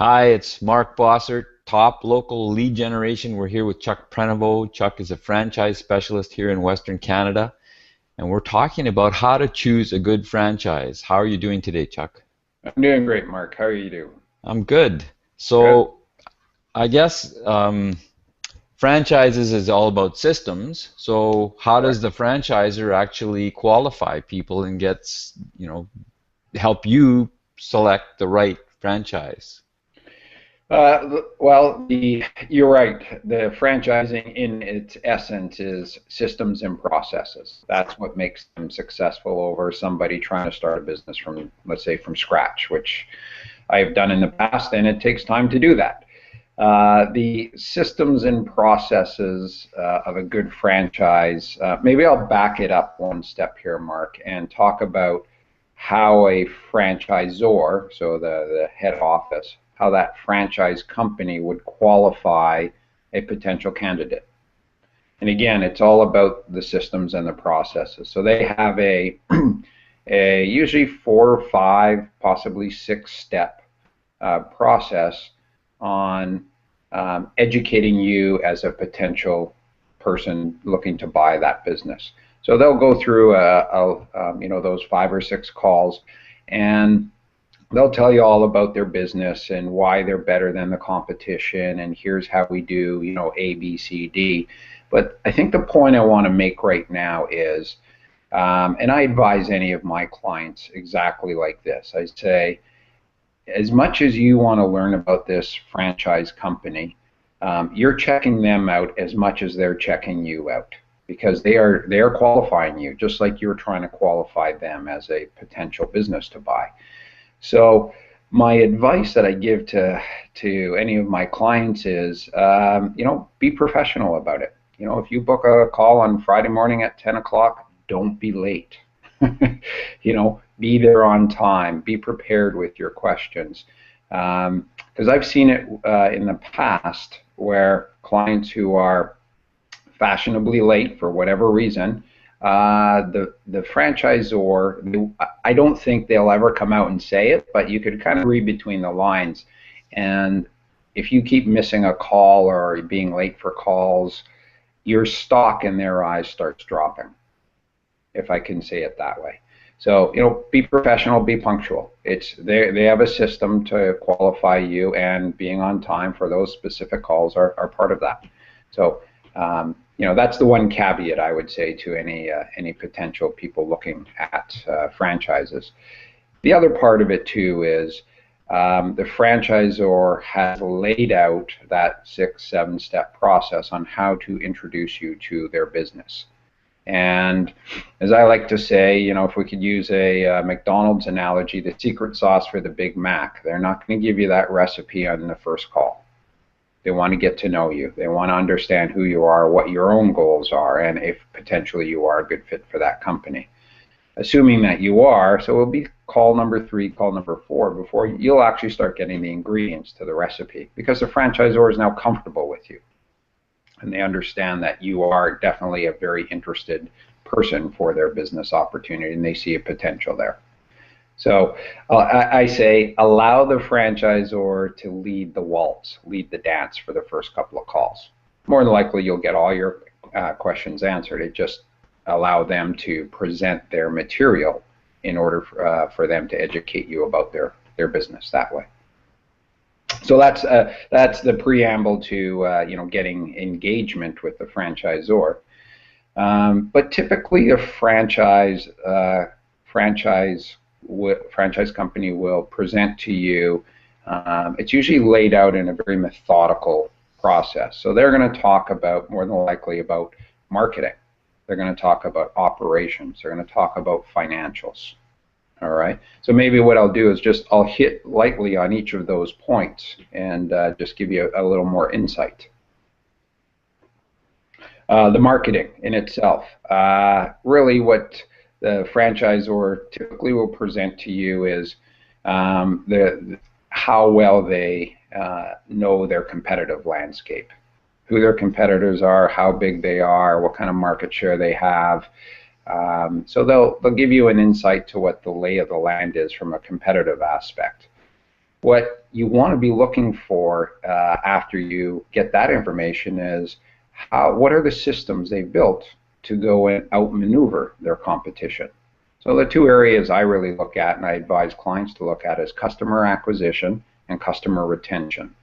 Hi, it's Mark Bossert, top local lead generation. We're here with Chuck Prenevost. Chuck is a franchise specialist here in Western Canada, and we're talking about how to choose a good franchise. How are you doing today, Chuck? I'm doing great, Mark. How are you doing? I'm good. Good. So, I guess franchises is all about systems. So, how does Correct. the franchisor actually qualify people and help you select the right franchise? You're right. The franchising in its essence is systems and processes. That's what makes them successful over somebody trying to start a business from, let's say, from scratch, which I've done in the past, and it takes time to do that. The systems and processes of a good franchise, maybe I'll back it up one step here, Mark, and talk about how a franchisor, so the head office, how that franchise company would qualify a potential candidate. And again, it's all about the systems and the processes. So they have a usually 4 or 5, possibly 6 step process on educating you as a potential person looking to buy that business. So they'll go through those 5 or 6 calls, and they'll tell you all about their business and why they're better than the competition, and here's how we do, A, B, C, D. But I think the point I want to make right now is, and I advise any of my clients exactly like this. I say, as much as you want to learn about this franchise company, you're checking them out as much as they're checking you out, because they are qualifying you just like you're trying to qualify them as a potential business to buy. So my advice that I give to any of my clients is, be professional about it. If you book a call on Friday morning at 10 o'clock, don't be late. Be there on time. Be prepared with your questions. Because I've seen it in the past where clients who are fashionably late for whatever reason, the franchisor, I don't think they'll ever come out and say it, but you could kind of read between the lines. And if you keep missing a call or being late for calls, your stock in their eyes starts dropping, if I can say it that way. So, be professional, be punctual. They have a system to qualify you, and being on time for those specific calls are part of that. So, that's the one caveat I would say to any potential people looking at franchises. The other part of it too is the franchisor has laid out that 6, 7 step process on how to introduce you to their business. And as I like to say, if we could use a McDonald's analogy, the secret sauce for the Big Mac, they're not going to give you that recipe on the first call. They want to get to know you. They want to understand who you are, what your own goals are, and if potentially you are a good fit for that company. Assuming that you are, so it'll be call number 3, call number 4, before you'll actually start getting the ingredients to the recipe, because the franchisor is now comfortable with you. And they understand that you are definitely a very interested person for their business opportunity, and they see a potential there. So I say allow the franchisor to lead the waltz, lead the dance for the first couple of calls. More than likely, you'll get all your questions answered. It just allow them to present their material in order for them to educate you about their business that way. So that's the preamble to getting engagement with the franchisor. But typically, a franchise company will present to you. It's usually laid out in a very methodical process. So they're going to talk about, more than likely, about marketing. They're going to talk about operations. They're going to talk about financials. All right. So maybe what I'll do is I'll hit lightly on each of those points and just give you a little more insight. The marketing in itself, really what the franchisor typically will present to you is how well they know their competitive landscape, who their competitors are, how big they are, what kind of market share they have. So they'll give you an insight to what the lay of the land is from a competitive aspect. What you want to be looking for after you get that information is what are the systems they've built to go and outmaneuver their competition. So the two areas I really look at and I advise clients to look at is customer acquisition and customer retention.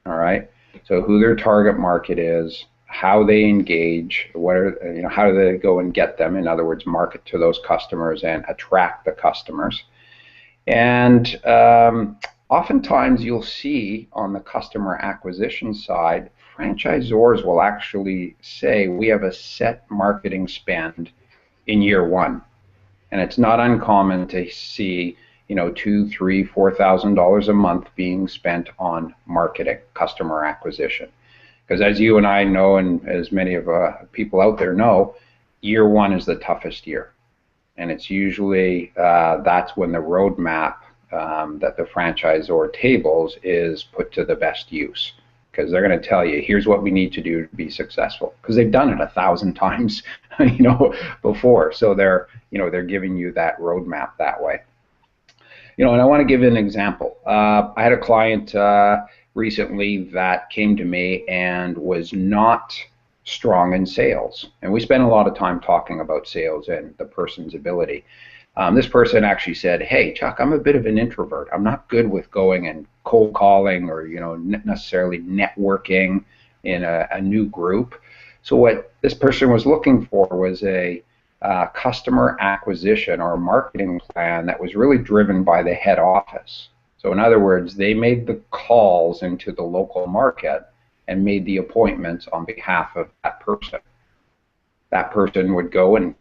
All right. So who their target market is, how they engage, how do they go and get them? In other words, market to those customers and attract the customers. And oftentimes you'll see on the customer acquisition side, franchisors will actually say we have a set marketing spend in year one. And it's not uncommon to see, $2,000, $3,000, $4,000 a month being spent on marketing, customer acquisition. Because as you and I know, and as many of people out there know, year one is the toughest year. And it's usually that's when the roadmap that the franchisor tables is put to the best use. Because they're going to tell you, here's what we need to do to be successful. Because they've done it 1,000 times, before. So they're giving you that roadmap that way. And I want to give an example. I had a client recently that came to me and was not strong in sales. And we spent a lot of time talking about sales and the person's ability. This person actually said, hey, Chuck, I'm a bit of an introvert. I'm not good with going and cold calling or, necessarily networking in a new group. So what this person was looking for was a customer acquisition or a marketing plan that was really driven by the head office. So in other words, they made the calls into the local market and made the appointments on behalf of that person. That person would go to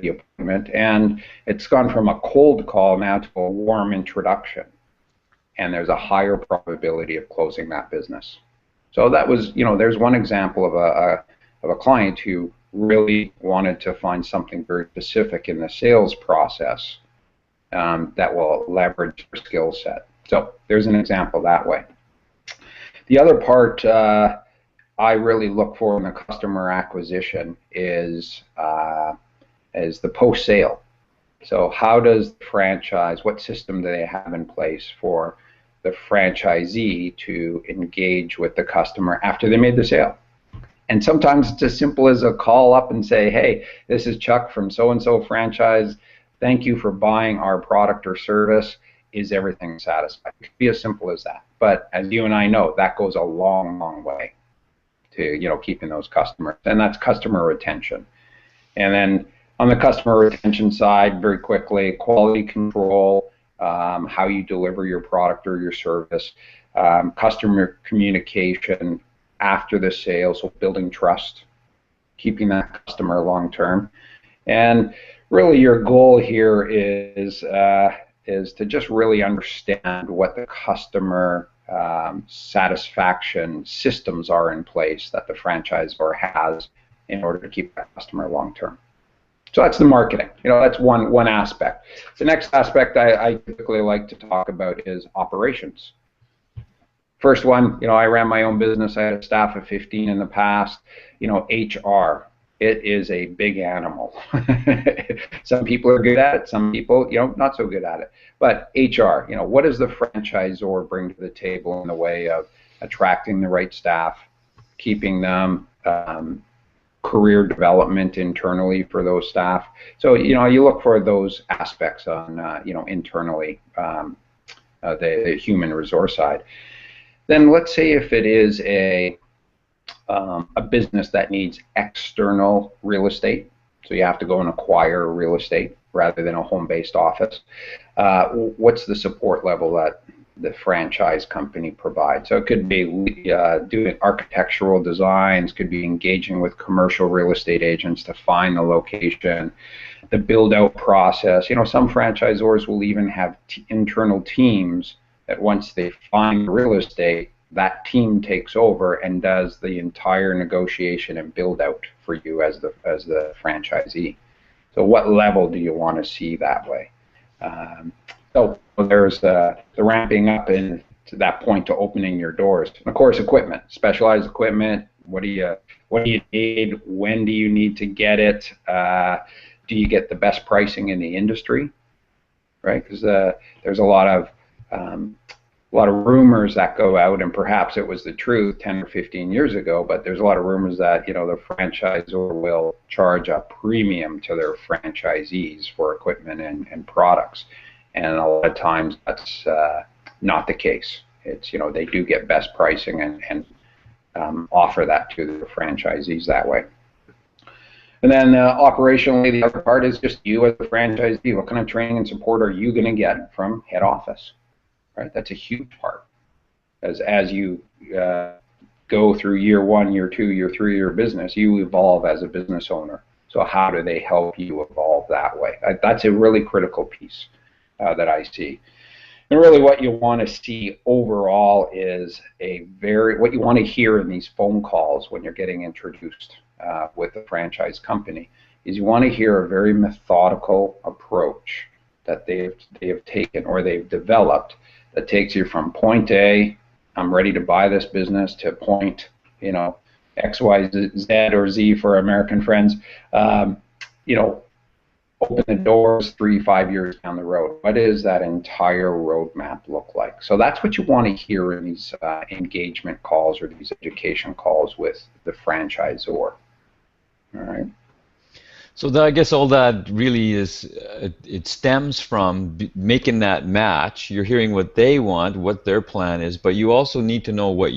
the appointment, and it's gone from a cold call now to a warm introduction. And there's a higher probability of closing that business. So that was, there's one example of a client who really wanted to find something very specific in the sales process that will leverage their skill set. So there's an example that way. The other part I really look for in the customer acquisition is the post-sale. So how does the franchise, what system do they have in place for the franchisee to engage with the customer after they made the sale? And sometimes it's as simple as a call up and say, hey, this is Chuck from so-and-so franchise. Thank you for buying our product or service. Is everything satisfied? It could be as simple as that. But as you and I know, that goes a long, long way to, keeping those customers. And that's customer retention. And then on the customer retention side, very quickly, quality control, how you deliver your product or your service, customer communication after the sale, so building trust, keeping that customer long term. And really your goal here is to just really understand what the customer satisfaction systems are in place that the franchisor has in order to keep that customer long term. So that's the marketing. That's one aspect. The next aspect I typically like to talk about is operations. First one, I ran my own business. I had a staff of 15 in the past. HR, it is a big animal. Some people are good at it. Some people, not so good at it. But HR, what does the franchisor bring to the table in the way of attracting the right staff, keeping them, career development internally for those staff? So, you look for those aspects on, internally, the human resource side. Then let's say if it is a business that needs external real estate, so you have to go and acquire real estate rather than a home-based office. What's the support level that the franchise company provides? So it could be doing architectural designs, could be engaging with commercial real estate agents to find the location, the build-out process. Some franchisors will even have internal teams that once they find real estate, that team takes over and does the entire negotiation and build out for you as the franchisee. So what level do you want to see that way? So there's the ramping up to that point to opening your doors. And of course, equipment, specialized equipment. What do you need? When do you need to get it? Do you get the best pricing in the industry? Right? Because there's a lot of a lot of rumors that go out, and perhaps it was the truth 10 or 15 years ago, but there's a lot of rumors that, the franchisor will charge a premium to their franchisees for equipment and products. And a lot of times that's not the case. It's, they do get best pricing and offer that to the franchisees that way. And then operationally, the other part is just you as a franchisee. What kind of training and support are you going to get from head office? Right, that's a huge part. As you go through year 1, year 2, year 3 of your business, you evolve as a business owner. So how do they help you evolve that way? That's a really critical piece that I see. And really what you want to see overall is what you want to hear in these phone calls when you're getting introduced with a franchise company is you want to hear a very methodical approach that they have taken or they've developed that takes you from point A, I'm ready to buy this business, to point, X, Y, Z or Z for American friends, open the doors 3-5 years down the road. What does that entire roadmap look like? So that's what you want to hear in these engagement calls or these education calls with the franchisor. All right. So I guess all that really is, it stems from making that match. You're hearing what they want, what their plan is, but you also need to know what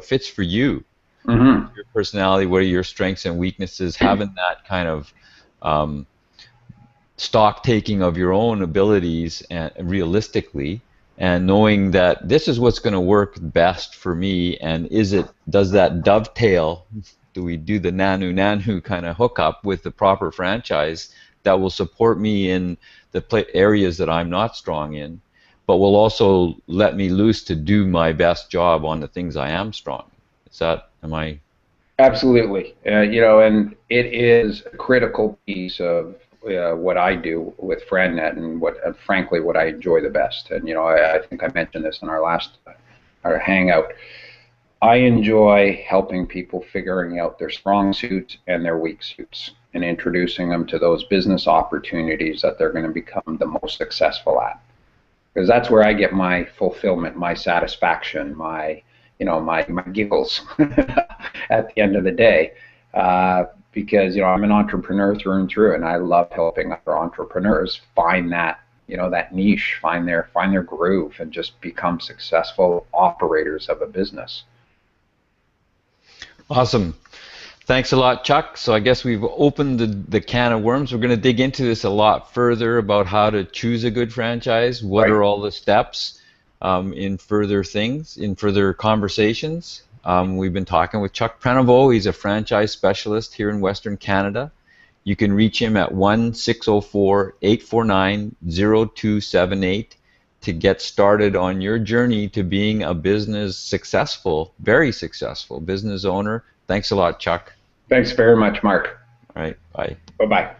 fits for you, your personality, what are your strengths and weaknesses, having that kind of stock taking of your own abilities and realistically, and knowing that this is what's going to work best for me, and does that dovetail? Do we do the nanu kind of hookup with the proper franchise that will support me in the areas that I'm not strong in, but will also let me loose to do my best job on the things I am strong in? Am I? Absolutely. And it is a critical piece of what I do with FranNet and frankly, what I enjoy the best. And, I think I mentioned this in our hangout. I enjoy helping people figuring out their strong suits and their weak suits and introducing them to those business opportunities that they're going to become the most successful at. Because that's where I get my fulfillment, my satisfaction, my giggles at the end of the day. Because, I'm an entrepreneur through and through, and I love helping other entrepreneurs find that, that niche, find their groove, and just become successful operators of a business. Awesome. Thanks a lot, Chuck. So I guess we've opened the can of worms. We're going to dig into this a lot further about how to choose a good franchise. What are all the steps in further conversations. We've been talking with Chuck Prenevost. He's a franchise specialist here in Western Canada. You can reach him at 1-604-849-0278 to get started on your journey to being a very successful business owner. Thanks a lot, Chuck. Thanks very much, Mark. All right, bye. Bye-bye.